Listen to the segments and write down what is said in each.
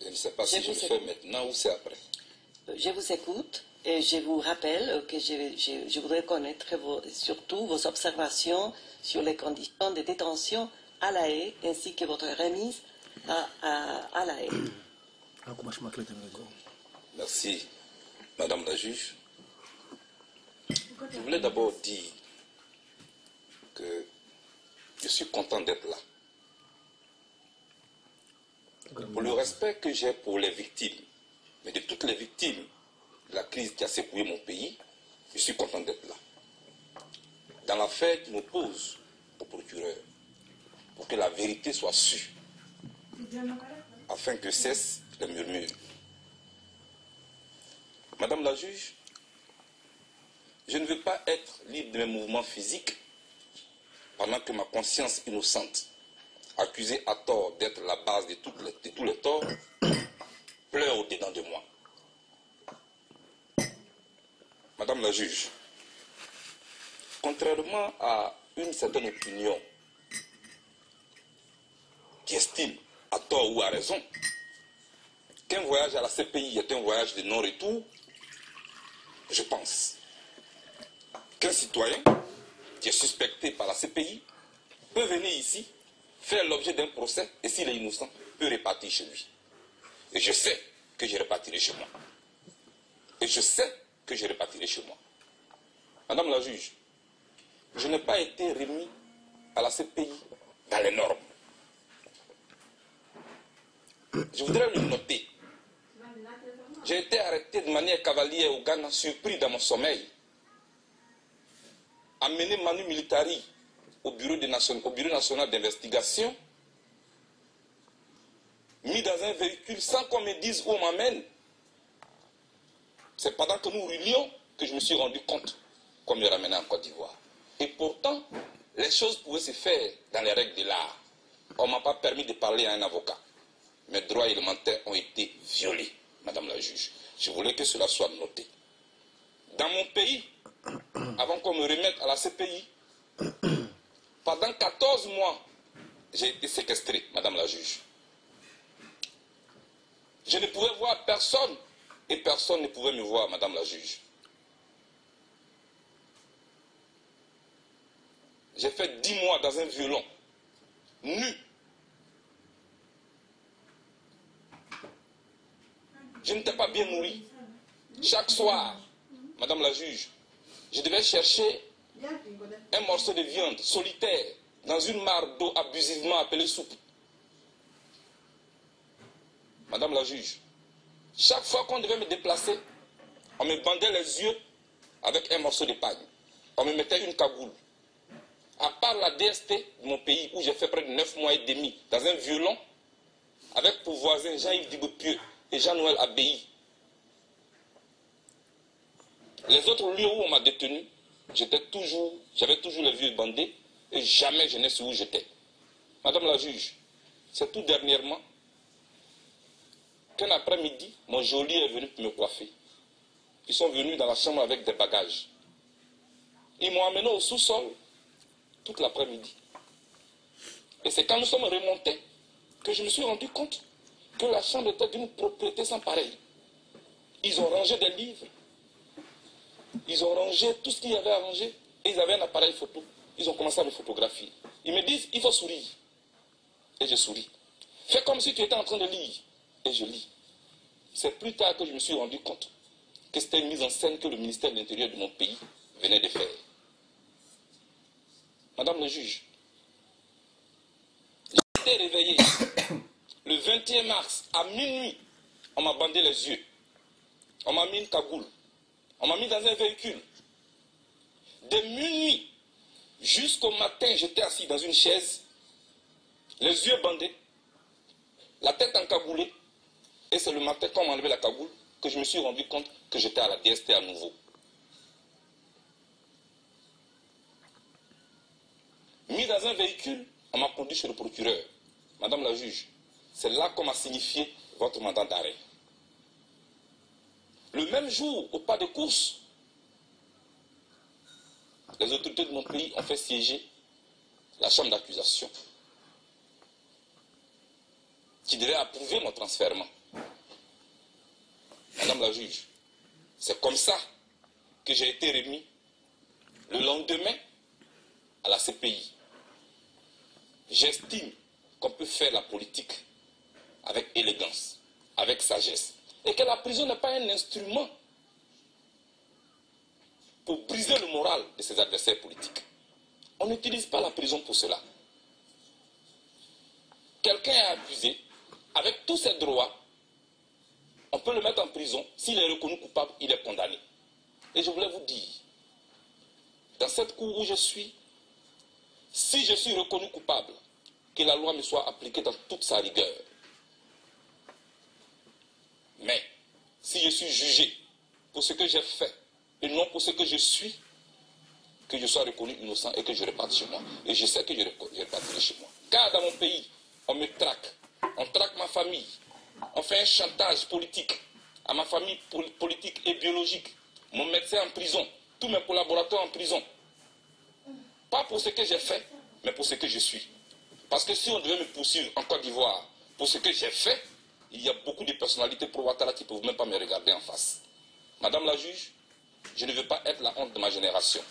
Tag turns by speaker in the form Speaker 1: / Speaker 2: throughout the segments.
Speaker 1: Je ne sais pas si je le fais maintenant ou c'est après.
Speaker 2: Je vous écoute et je vous rappelle que je voudrais connaître surtout vos observations sur les conditions de détention à La Haye ainsi que votre remise à La Haye.
Speaker 1: Merci, Madame la juge. Je voulais d'abord dire que je suis content d'être là. Pour le respect que j'ai pour les victimes, mais de toutes les victimes de la crise qui a secoué mon pays, je suis content d'être là. Dans l'affaire qui m'oppose au procureur, pour que la vérité soit sue, afin que cessent les murmures. Madame la juge, je ne veux pas être libre de mes mouvements physiques pendant que ma conscience innocente, accusée à tort d'être la base de tous les torts, pleure au-dedans de moi. Madame la juge, contrairement à une certaine opinion qui estime, à tort ou à raison, qu'un voyage à la CPI est un voyage de non-retour, je pense qu'un citoyen qui est suspecté par la CPI peut venir ici, faire l'objet d'un procès, et s'il est innocent, peut repartir chez lui. Et je sais que je repartirai chez moi. Et je sais que je repartirai chez moi. Madame la juge, je n'ai pas été remis à la CPI dans les normes. Je voudrais le noter. J'ai été arrêté de manière cavalière au Ghana, surpris dans mon sommeil. Amené manu militari au bureau national d'investigation, mis dans un véhicule sans qu'on me dise où on m'amène. C'est pendant que nous roulions que je me suis rendu compte qu'on me ramenait en Côte d'Ivoire. Et pourtant, les choses pouvaient se faire dans les règles de l'art. On ne m'a pas permis de parler à un avocat. Mes droits élémentaires ont été violés, Madame la juge. Je voulais que cela soit noté. Dans mon pays, avant qu'on me remette à la CPI, pendant 14 mois, j'ai été séquestré, Madame la juge. Je ne pouvais voir personne et personne ne pouvait me voir, Madame la juge. J'ai fait 10 mois dans un violon, nu. Je n'étais pas bien nourri. Chaque soir, Madame la juge, je devais chercher un morceau de viande solitaire dans une mare d'eau abusivement appelée soupe. Madame la juge, chaque fois qu'on devait me déplacer, on me bandait les yeux avec un morceau de paille. On me mettait une cagoule. À part la DST de mon pays, où j'ai fait près de 9 mois et demi, dans un violon, avec pour voisins Jean-Yves Digopieux et Jean-Noël Abbaye. Les autres lieux où on m'a détenu, j'avais toujours les yeux bandés et jamais je n'ai su où j'étais. Madame la juge, c'est tout dernièrement qu'un après-midi, mon geôlier est venu pour me coiffer. Ils sont venus dans la chambre avec des bagages. Ils m'ont amené au sous-sol toute l'après-midi. Et c'est quand nous sommes remontés que je me suis rendu compte que la chambre était d'une propriété sans pareil. Ils ont rangé des livres. Ils ont rangé tout ce qu'il y avait à ranger. Et ils avaient un appareil photo. Ils ont commencé à me photographier. Ils me disent, il faut sourire. Et je souris. Fais comme si tu étais en train de lire. Et je lis. C'est plus tard que je me suis rendu compte que c'était une mise en scène que le ministère de l'Intérieur de mon pays venait de faire. Madame le juge, j'ai été réveillé le 21 mars à minuit. On m'a bandé les yeux. On m'a mis une cagoule. On m'a mis dans un véhicule. De minuit jusqu'au matin, j'étais assis dans une chaise, les yeux bandés, la tête encagoulée. Et c'est le matin, quand on m'a enlevé la cagoule, que je me suis rendu compte que j'étais à la DST à nouveau. Mis dans un véhicule, on m'a conduit chez le procureur. Madame la juge, c'est là qu'on m'a signifié votre mandat d'arrêt. Le même jour, au pas de course, les autorités de mon pays ont fait siéger la chambre d'accusation qui devait approuver mon transfèrement. Madame la juge, c'est comme ça que j'ai été remis le lendemain à la CPI. J'estime qu'on peut faire la politique avec élégance, avec sagesse, et que la prison n'est pas un instrument pour briser le moral de ses adversaires politiques. On n'utilise pas la prison pour cela. Quelqu'un est accusé, avec tous ses droits, on peut le mettre en prison. S'il est reconnu coupable, il est condamné. Et je voulais vous dire, dans cette cour où je suis, si je suis reconnu coupable, que la loi me soit appliquée dans toute sa rigueur. Mais, si je suis jugé pour ce que j'ai fait, et non pour ce que je suis, que je sois reconnu innocent et que je reparte chez moi. Et je sais que je repartirai chez moi. Car dans mon pays, on me traque. On traque ma famille. On fait un chantage politique à ma famille politique et biologique. Mon médecin en prison. Tous mes collaborateurs en prison. Pas pour ce que j'ai fait, mais pour ce que je suis. Parce que si on devait me poursuivre en Côte d'Ivoire pour ce que j'ai fait, il y a beaucoup de personnalités pro Ouattara qui ne peuvent même pas me regarder en face. Madame la juge, je ne veux pas être la honte de ma génération.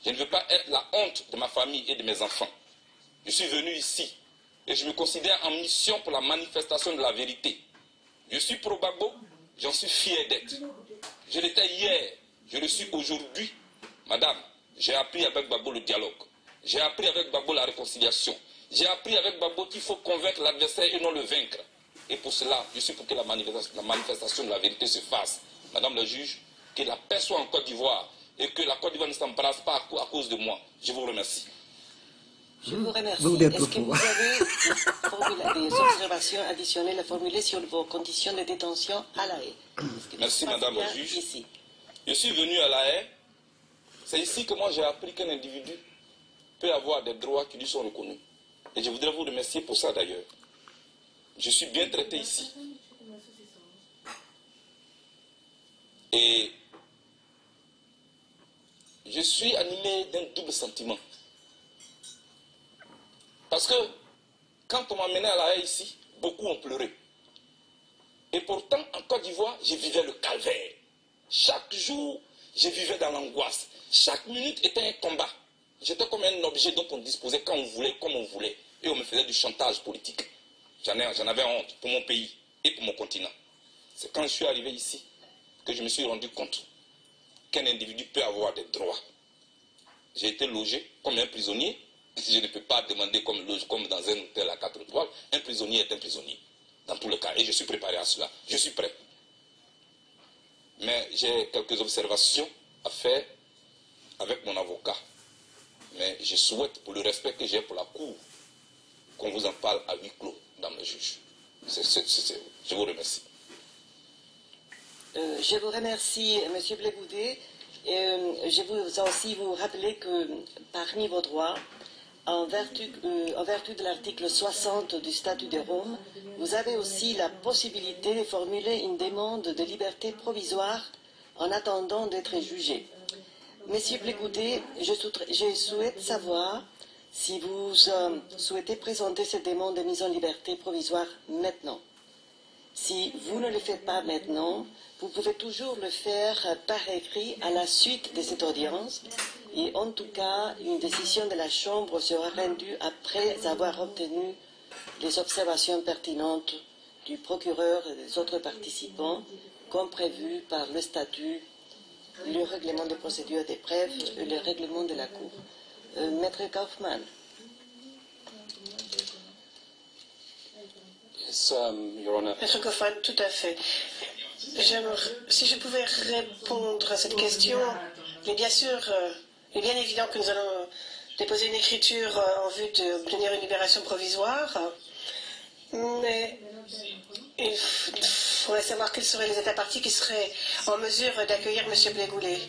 Speaker 1: Je ne veux pas être la honte de ma famille et de mes enfants. Je suis venu ici et je me considère en mission pour la manifestation de la vérité. Je suis pro-Gbagbo, j'en suis fier d'être. Je l'étais hier, je le suis aujourd'hui. Madame, j'ai appris avec Gbagbo le dialogue. J'ai appris avec Gbagbo la réconciliation. J'ai appris avec Gbagbo qu'il faut convaincre l'adversaire et non le vaincre. Et pour cela, je suis pour que la manifestation de la vérité se fasse. Madame la juge, que la paix soit en Côte d'Ivoire et que la Côte d'Ivoire ne s'embrasse pas à cause de moi. Je vous remercie.
Speaker 2: Je vous remercie. Est-ce que vous avez des observations additionnelles à formuler sur vos conditions de détention à La Haye?
Speaker 1: Merci Madame la juge. Ici. Je suis venu à La Haye. C'est ici que moi j'ai appris qu'un individu peut avoir des droits qui lui sont reconnus. Et je voudrais vous remercier pour ça d'ailleurs. Je suis bien traité ici. Et je suis animé d'un double sentiment. Parce que quand on m'a mené à La Haye ici, beaucoup ont pleuré. Et pourtant, en Côte d'Ivoire, je vivais le calvaire. Chaque jour, je vivais dans l'angoisse. Chaque minute était un combat. J'étais comme un objet dont on disposait quand on voulait, comme on voulait. Et on me faisait du chantage politique. J'en avais honte pour mon pays et pour mon continent. C'est quand je suis arrivé ici que je me suis rendu compte qu'un individu peut avoir des droits. J'ai été logé comme un prisonnier. Je ne peux pas demander comme dans un hôtel à 4 étoiles. Un prisonnier est un prisonnier. Dans tous les cas. Et je suis préparé à cela. Je suis prêt. Mais j'ai quelques observations à faire avec mon avocat. Mais je souhaite, pour le respect que j'ai pour la Cour, qu'on vous en parle à huis clos, Madame la juge. Je vous remercie.
Speaker 2: Je vous remercie, M. Blé-Goudet. Je veux aussi vous rappeler que parmi vos droits, en vertu de l'article 60 du statut de Rome, vous avez aussi la possibilité de formuler une demande de liberté provisoire en attendant d'être jugé. Monsieur Blé-Goudet, je souhaite savoir si vous souhaitez présenter cette demande de mise en liberté provisoire maintenant. Si vous ne le faites pas maintenant, vous pouvez toujours le faire par écrit à la suite de cette audience. Et en tout cas, une décision de la Chambre sera rendue après avoir obtenu les observations pertinentes du procureur et des autres participants, comme prévu par le statut, le règlement de procédure des preuves et le règlement de la Cour. Maître Kaufmann.
Speaker 3: Maître Kaufmann, tout à fait. Si je pouvais répondre à cette question, il est bien évident que nous allons déposer une écriture en vue d'obtenir une libération provisoire, mais il faudrait savoir quels seraient les États partis qui seraient en mesure d'accueillir M. Blé-Goudet.